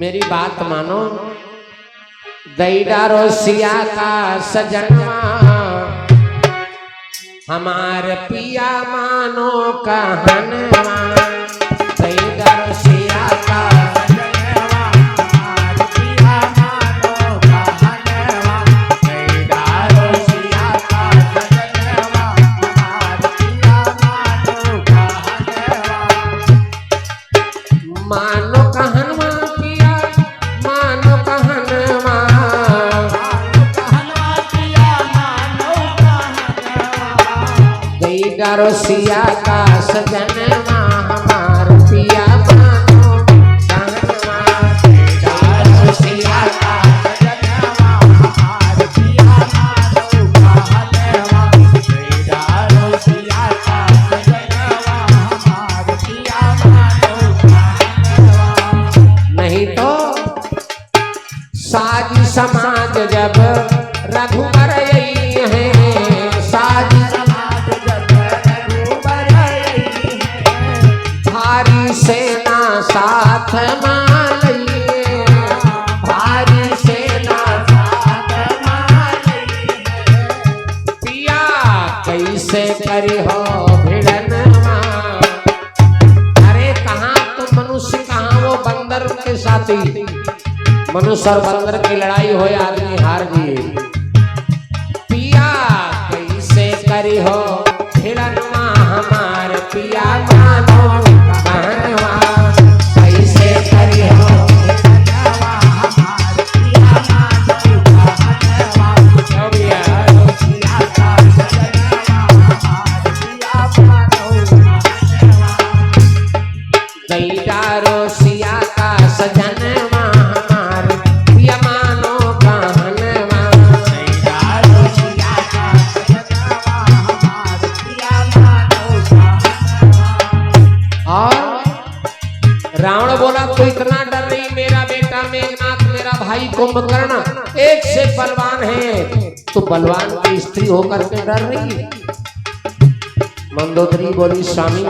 मेरी बात मानो, दई डारो सिया का सजनवा, हमार पिया मानो कहनवा। दई डारो सिया का सजनवा, हमार पिया मानो कहनवा। दई डारो सिया का सजनवा, हमार पिया मानो कहनवा। मानो कहनवा डारो सिया का सजनवा, हमार पिया मानो कहनवा। डारो सिया का सजनवा, हमार पिया मानो कहनवा। डारो सिया का सजनवा, हमार पिया मानो कहनवा। नहीं तो साज समाज जब रघुबर यही है, साज सेना साथ मालिए, भारी सेना साथ मालिए। पिया कैसे करी हो भिड़नवा। अरे कहाँ तुम मनुष्य, कहाँ वो बंदर के साथी। मनुष्य और बंदर की लड़ाई हो, आदमी हार गए। पिया कैसे करी हो भिड़नवा, हमार पिया मानो कहनवा। कैसे करी हो भिड़नवा, हमार पिया मानो कहनवा। डारो सिया का सजनवा, हमार पिया मानो कहनवा। दई डारो सिया का सजनवा, हमार पिया मानो कहनवा। दई डारो सिया का सजनवा, हमार पिया मानो कहनवा। और रावण बोला तो इतना डर रही, मेरा बेटा मेघनाथ, मेरा भाई कुंभकर्ण एक से बलवान है, तो बलवान की स्त्री होकर के डर रही। मंदोदरी बोली, स्वामी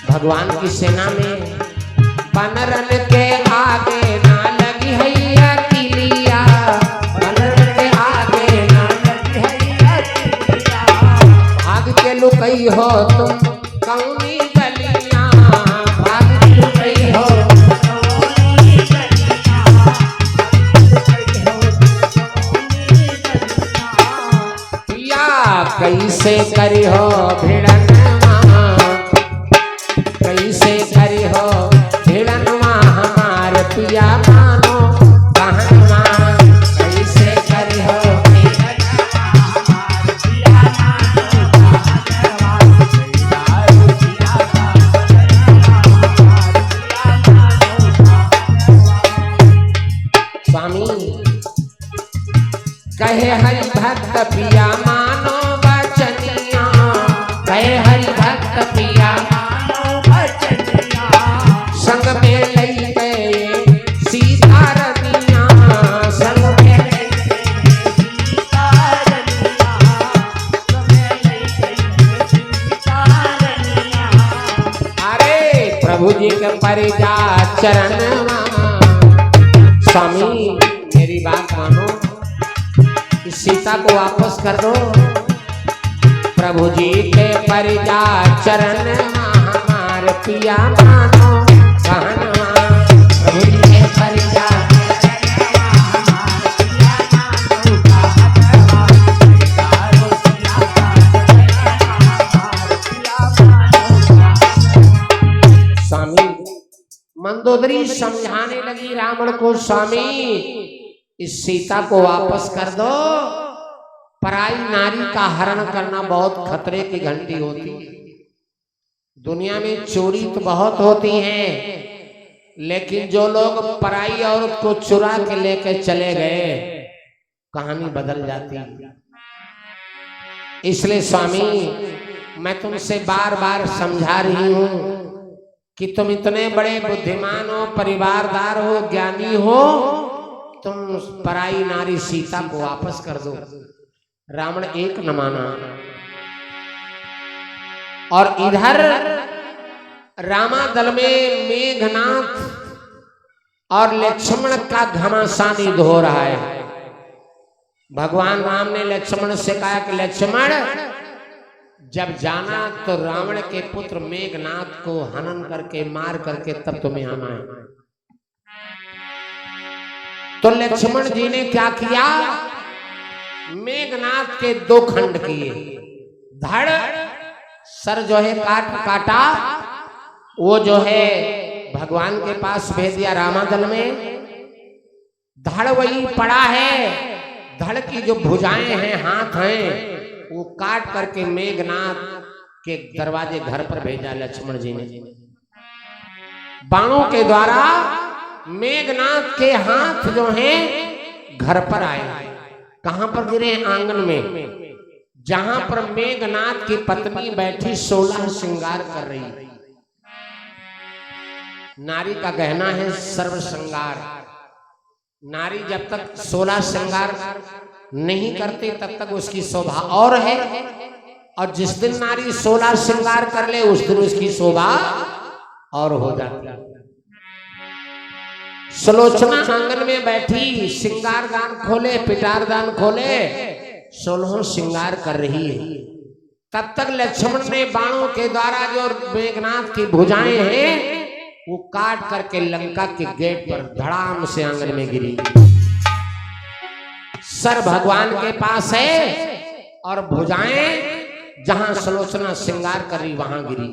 भगवान की सेना में बनरन के आगे ना लगी है किलिया। बनरन के आगे ना लगी है किलिया। भाग के लुकई हो तुम कौनी गलियां, भाग के लुकई हो कौनी गलियां। पिया कैसे करी हो भिड़नवा, कैसे करी हो भिड़नवा, हमार पिया मानो कहनवा। कैसे करी हो भिड़नवा, हमार पिया मानो कहनवा। डारो सिया का सजनवा, हमार पिया मानो कहनवा। स्वामी कहे हरि भक्त पिया मानो बचनिया, कहे हरि भक्त पिया मानो बचनिया। संग में लई गए सीता रनिया, संग में लई गए सीता रनिया। संग में लई गए सीता रनिया। अरे प्रभु जी के परिजा चरणवा। स्वामी मेरी बात मानो, इस सीता को वापस कर दो। प्रभु जी के परिजा चरणवा, हमार पिया मानो कहनवा। प्रभु जी के परिजा चरणवा, हमार पिया मानो कहनवा। डारो सिया का सजनवा, हमार पिया मानो कहनवा। स्वामी मंदोदरी समझाने लगी रावण को, स्वामी इस सीता को वापस कर दो। पराई नारी का हरण करना बहुत खतरे की घंटी होती है। दुनिया में चोरी तो बहुत होती है, लेकिन जो लोग पराई औरत को चुरा के लेके चले गए, कहानी बदल जाती है। इसलिए स्वामी मैं तुमसे बार बार समझा रही हूं कि तुम इतने बड़े बुद्धिमान हो, परिवारदार हो, ज्ञानी हो, तुम पराई नारी सीता को वापस कर दो। रावण एक न माना। और इधर रामादल में मेघनाथ और लक्ष्मण का घमासान युद्ध हो रहा है। भगवान राम ने लक्ष्मण से कहा कि लक्ष्मण, जब जाना तो रावण के पुत्र मेघनाथ को हनन करके मार करके तब तुम्हें हम आए। तो लक्ष्मण जी ने क्या किया, मेघनाथ के 2 खंड किए, धड़ सर जो है काटा, वो जो है भगवान के पास भेज दिया रामादल में। धड़ वही पड़ा है, धड़ की जो भुजाएं हैं, हाथ हैं, वो काट करके मेघनाथ के दरवाजे घर पर भेजा लक्ष्मण जी ने। बाणों के द्वारा मेघनाथ के हाथ जो हैं घर पर आए। कहां पर गिरे, आंगन में, जहां पर मेघनाथ की पत्नी बैठी 16 श्रृंगार कर रही। नारी का गहना है सर्व श्रृंगार। नारी जब तक 16 श्रृंगार नहीं करती तब तक उसकी शोभा और है, और जिस दिन नारी 16 श्रृंगार कर ले उस दिन उसकी शोभा और हो जाती है। सुलोचना आंगन में बैठी, श्रृंगार दान खोले, पिटार दान खोले, 16 श्रृंगार कर रही है। तब तक लक्ष्मण ने बाणों के द्वारा जो मेघनाथ की भुजाएं हैं वो काट करके लंका के गेट पर धड़ाम से आंगन में गिरी। सर भगवान के पास है और भुजाएं जहां सुलोचना श्रृंगार कर रही वहां गिरी।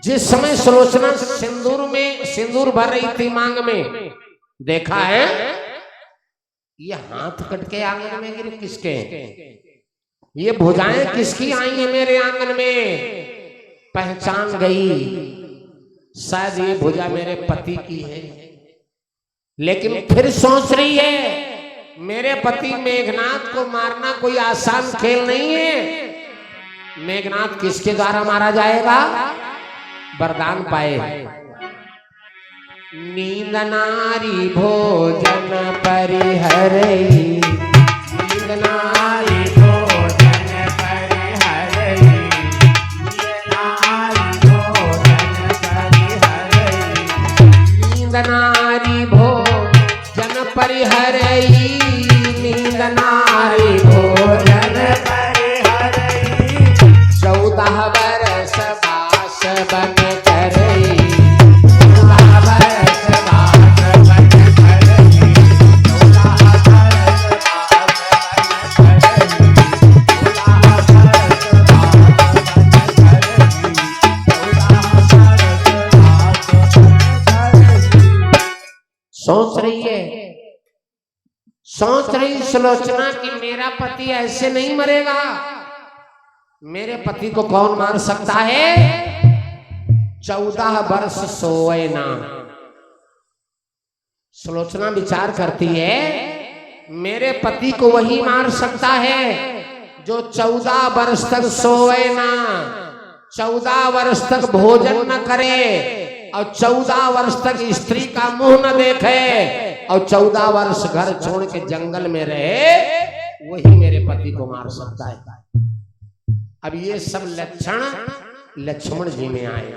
जिस समय सुलोचना सिंदूर भर रही थी मांग में, देखा है ये हाथ कट के आंगन में गिरे, किसके, ये भुजाएं किसकी आई है मेरे आंगन में। पहचान गई, शायद ये भुजा मेरे पति की है। लेकिन फिर सोच रही है मेरे पति मेघनाथ को मारना कोई आसान खेल नहीं है। मेघनाथ किसके द्वारा मारा जाएगा, वरदान पाए। नींद नारी भोजन परिहरई, नींद नारी भोजन परिहरई, नींद नारी भोजन परिहरई, नींद नारी भोजन परिहरई, 14 बरस बास बन करई, 14 बरस बास बन करई, 14 बरस बास बन करई। सोच रही है, सोच रही सुलोचना कि मेरा पति ऐसे नहीं मरेगा। मेरे पति को कौन मार सकता है, 14 वर्ष सोए ना। सुलोचना विचार करती है मेरे पति को वही मार सकता है जो 14 वर्ष तक सोए ना, 14 वर्ष तक भोजन न करे, और 14 वर्ष तक स्त्री का मुंह न देखे, और 14 वर्ष घर छोड़ के जंगल में रहे, वही मेरे पति को मार सकता है। अब ये सब लक्षण लक्ष्मण जी में आए।